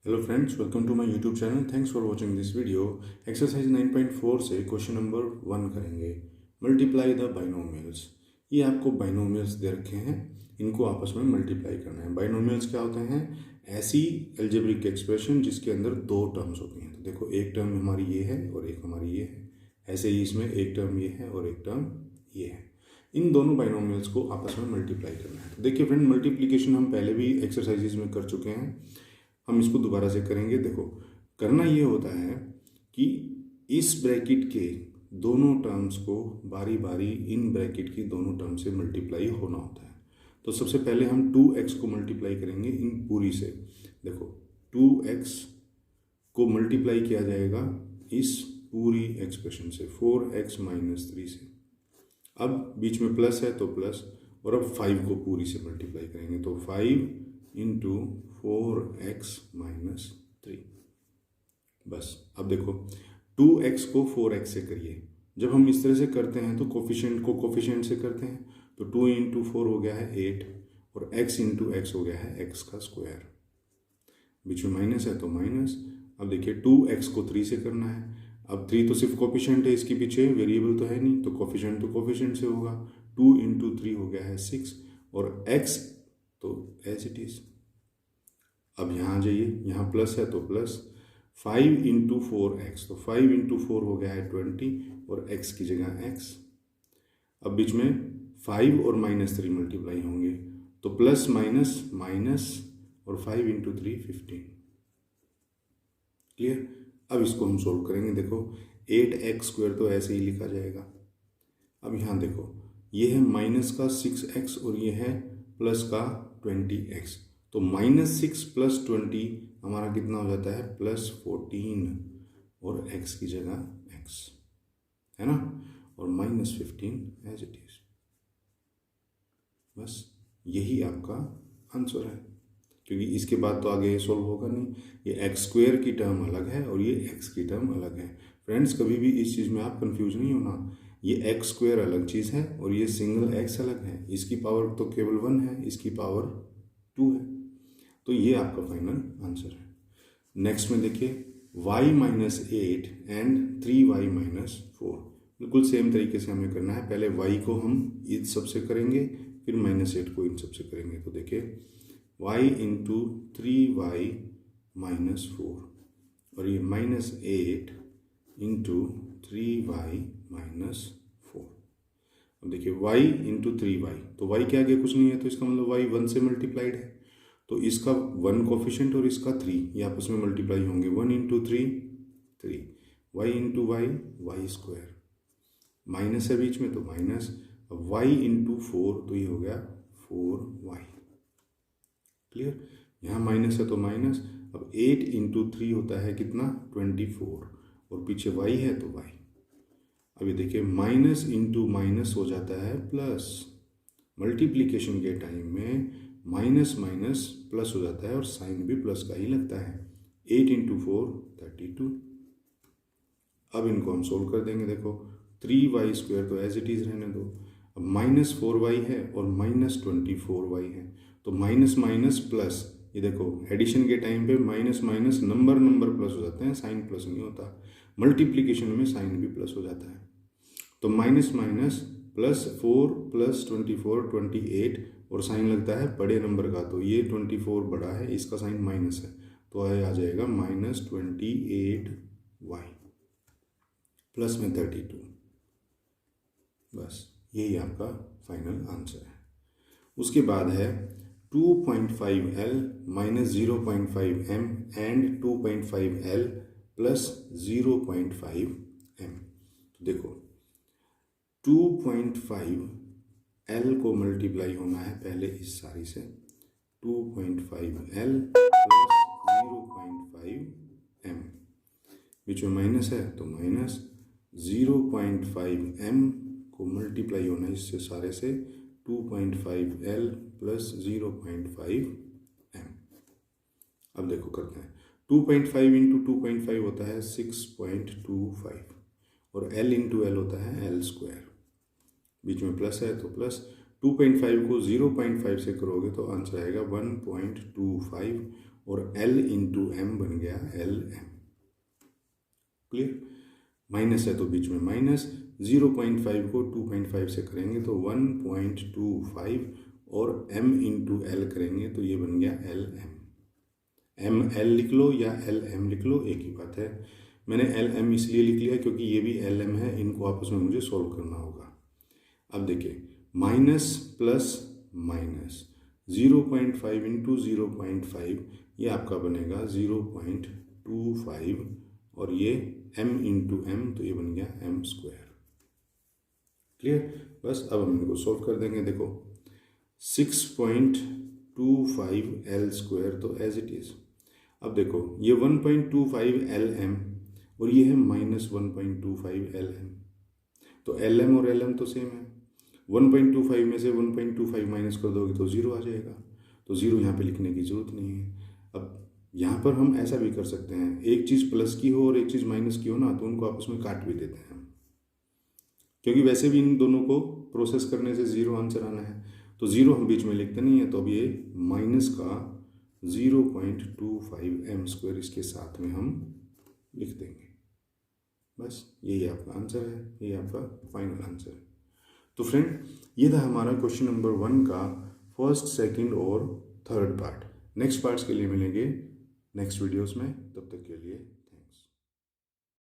Hello friends, welcome to my YouTube channel. Thanks for watching this video. Exercise 9.4 से question number 1 करेंगे। Multiply the binomials. ये आपको binomials दे रखे हैं, इनको आपस में मल्टीप्लाई करना है। बाइनोमियल्स क्या होते हैं? ऐसी एल्जेब्रिक एक्सप्रेशन जिसके अंदर दो टर्म्स होती हैं। तो देखो, एक टर्म हमारी ये है और एक हमारी ये है। ऐसे ही इसमें एक टर्म ये है और एक टर्म ये है। इन दोनों बाइनोमियल्स को आपस में मल्टीप्लाई करना है। तो देखिए फ्रेंड, मल्टीप्लिकेशन हम पहले भी एक्सरसाइजेज में कर चुके हैं, हम इसको दोबारा से करेंगे। देखो, करना ये होता है कि इस ब्रैकेट के दोनों टर्म्स को बारी बारी इन ब्रैकेट की दोनों टर्म से मल्टीप्लाई होना होता है। तो सबसे पहले हम 2x को मल्टीप्लाई करेंगे इन पूरी से। देखो, 2x को मल्टीप्लाई किया जाएगा इस पूरी एक्सप्रेशन से, 4x - 3 से। अब बीच में प्लस है तो प्लस, और अब 5 को पूरी से मल्टीप्लाई करेंगे तो 5 इंटू 4x - 3। बस अब देखो, 2x को 4x से करिए। जब हम इस तरह से करते हैं तो कोफिशिएंट को कोफिशिएंट से करते हैं। तो 2 इंटू 4 हो गया है 8, और x इंटू एक्स हो गया है x का स्क्वायर। बीच में माइनस है तो माइनस। अब देखिए, 2x को 3 से करना है। अब 3 तो सिर्फ कोफिशिएंट है, इसके पीछे वेरिएबल तो है नहीं, तो कोफिशिएंट से होगा। 2 इंटू 3 हो गया है 6, और x तो एज इट इज। अब यहाँ आ जाइए, यहाँ प्लस है तो प्लस। 5 इंटू 4x, तो 5 इंटू 4 हो गया है 20, और x की जगह x। अब बीच में 5 और -3 मल्टीप्लाई होंगे, तो प्लस माइनस माइनस, और 5 इंटू 3 15। क्लियर? अब इसको हम सोल्व करेंगे। देखो, 8x² तो ऐसे ही लिखा जाएगा। अब यहाँ देखो, ये है माइनस का 6x और ये है प्लस का 20x। तो -6 + 20 हमारा कितना हो जाता है? +14, और x की जगह x है ना, और -15 एज इट इज। बस यही आपका आंसर है, क्योंकि इसके बाद तो आगे सोल्व होगा नहीं। ये x² की टर्म अलग है और ये x की टर्म अलग है। फ्रेंड्स, कभी भी इस चीज़ में आप कंफ्यूज नहीं होना। ये x² अलग चीज़ है और ये सिंगल x अलग है। इसकी पावर तो केवल 1 है, इसकी पावर 2 है। तो ये आपका फाइनल आंसर है। नेक्स्ट में देखिए, y - 8 एंड 3y - 4। बिल्कुल सेम तरीके से हमें करना है। पहले y को हम इन सब से करेंगे, फिर -8 को इन सब से करेंगे। तो देखिए, y इंटू 3y - 4, और ये -8 इंटू 3y - 4। अब देखिए, y इंटू 3y, तो y के आगे कुछ नहीं है, तो इसका मतलब y 1 से मल्टीप्लाइड है। तो इसका 1 कोफिशिएंट और इसका 3, ये आपस में मल्टीप्लाई होंगे। 1 into 3 3, y into Y y², minus है बीच में तो माइनस। अब y इंटू 4, तो ये हो गया 4y। क्लियर? यहाँ माइनस है तो माइनस। अब 8 इंटू 3 होता है कितना? 24, और पीछे y है तो y। अब ये देखिए, माइनस इंटू माइनस हो जाता है प्लस। मल्टीप्लिकेशन के टाइम में माइनस माइनस प्लस हो जाता है, और साइन भी प्लस का ही लगता है। 8 इंटू 4 32। अब इनको हम सोल्व कर देंगे। देखो, 3y² तो एज इट इज रहने दो। अब -4y है और -24y है, तो माइनस माइनस प्लस। ये देखो, एडिशन के टाइम पे माइनस माइनस नंबर प्लस हो जाते हैं, साइन प्लस नहीं होता। मल्टीप्लिकेशन में साइन भी प्लस हो जाता है। तो माइनस माइनस प्लस 4 + 24 28, और साइन लगता है बड़े नंबर का, तो ये 24 बड़ा है, इसका साइन माइनस है, तो आ जाएगा -28y प्लस में 32। बस यही आपका फाइनल आंसर है। उसके बाद है 2.5l - 0.5m and 2.5l + 0.5m। तो देखो, 2.5l को मल्टीप्लाई होना है पहले इस सारी से। 2.5l + 0.5m, बीच में माइनस है तो माइनस। 0.5m को मल्टीप्लाई होना है इससे सारे से, 2.5l + 0.5m। अब देखो करते हैं, 2.5 इंटू 2.5 होता है 6.25, और l इंटू l होता है l²। बीच में प्लस है तो प्लस। 2.5 को 0.5 से करोगे तो आंसर आएगा 1.25, और L इंटू एम बन गया LM। क्लियर? माइनस है तो बीच में माइनस, 0.5 को 2.5 से करेंगे तो 1.25 और m इंटू एल करेंगे तो ये बन गया LM। ML लिख लो या LM लिख लो, एक ही बात है। मैंने LM इसलिए लिख लिया क्योंकि ये भी LM है, इनको आपस में मुझे सोल्व करना होगा। अब देखिए, माइनस प्लस माइनस 0.5 इंटू 0.5 ये आपका बनेगा 0.25 और ये m इंटू एम तो ये बन गया m²। क्लियर? बस अब हम इनको सोल्व कर देंगे। देखो 6.25 L² तो एज इट इज़। अब देखो ये 1.25 LM और ये है -1.25 LM, तो LM और LM तो सेम है। 1.25 में से 1.25 माइनस कर दोगे तो 0 आ जाएगा, तो 0 यहाँ पे लिखने की ज़रूरत नहीं है। अब यहाँ पर हम ऐसा भी कर सकते हैं, एक चीज़ प्लस की हो और एक चीज़ माइनस की हो ना, तो उनको आपस में काट भी देते हैं हम, क्योंकि वैसे भी इन दोनों को प्रोसेस करने से 0 आंसर आना है, तो 0 हम बीच में लिखते नहीं है। तो अब ये माइनस का 0.25 m² इसके साथ में हम लिख देंगे। बस यही आपका आंसर है, यही आपका फाइनल आंसर है। तो फ्रेंड, ये था हमारा क्वेश्चन नंबर 1 का फर्स्ट, सेकंड और थर्ड पार्ट। नेक्स्ट पार्ट्स के लिए मिलेंगे नेक्स्ट वीडियोस में, तब तक के लिए